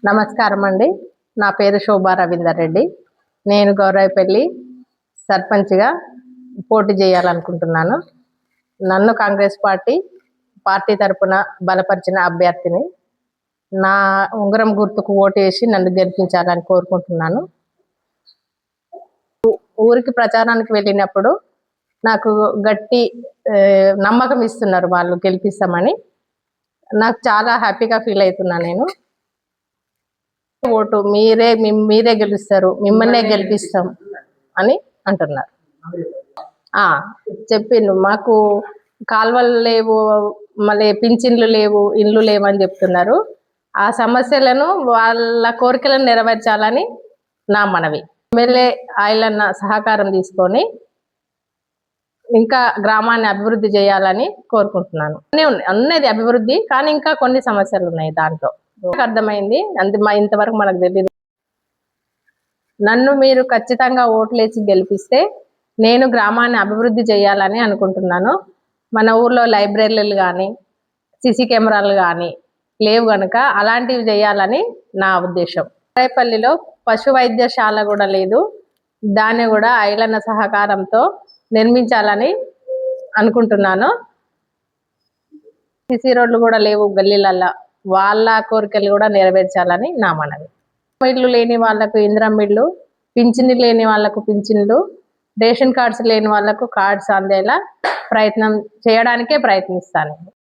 నమస్కారం అండి. నా పేరు శోభా రవీందర్ రెడ్డి. నేను గౌరవపల్లి సర్పంచ్గా పోటీ చేయాలనుకుంటున్నాను. నన్ను కాంగ్రెస్ పార్టీ తరపున బలపరిచిన అభ్యర్థిని. నా ఉంగరం గుర్తుకు ఓటు వేసి నన్ను గెలిపించాలని కోరుకుంటున్నాను. ఊరికి ప్రచారానికి వెళ్ళినప్పుడు నాకు గట్టి నమ్మకం ఇస్తున్నారు వాళ్ళు గెలిపిస్తామని. నాకు చాలా హ్యాపీగా ఫీల్ అవుతున్నా. నేను ఓటు మీరే గెలుస్తారు, మిమ్మల్నే గెలిపిస్తాం అని అంటున్నారు. చెప్పిండు, మాకు కాలువలు లేవు, మళ్ళీ పింఛన్లు లేవు, ఇండ్లు లేవని చెప్తున్నారు. ఆ సమస్యలను వాళ్ళ కోరికలను నెరవేర్చాలని నా మనవి. ఎమ్మెల్యే ఆయలన్న సహకారం తీసుకొని ఇంకా గ్రామాన్ని అభివృద్ధి చేయాలని కోరుకుంటున్నాను. అన్నది అభివృద్ధి, కానీ ఇంకా కొన్ని సమస్యలు ఉన్నాయి. దాంట్లో అర్థమైంది, ఇంతవరకు మనకు తెలియదు. నన్ను మీరు ఖచ్చితంగా ఓట్లేసి గెలిపిస్తే నేను గ్రామాన్ని అభివృద్ధి చేయాలని అనుకుంటున్నాను. మన ఊర్లో లైబ్రరీలు కానీ సీసీ కెమెరాలు కానీ లేవు కనుక అలాంటివి చేయాలని నా ఉద్దేశం. రేపల్లిలో పశు వైద్యశాల కూడా లేదు, దాన్ని కూడా ఐలన్న సహకారంతో నిర్మించాలని అనుకుంటున్నాను. సీసీ రోడ్లు కూడా లేవు గల్లీలల్లో, వాళ్ళ కోరికలు కూడా నెరవేర్చాలని నా మనవి. ఇళ్ళు లేని వాళ్ళకు ఇందిరమ్మ ఇళ్ళు, పింఛన్లు లేని వాళ్ళకు పింఛన్లు, రేషన్ కార్డ్స్ లేని వాళ్ళకు కార్డ్స్ అందేలా ప్రయత్నిస్తాను.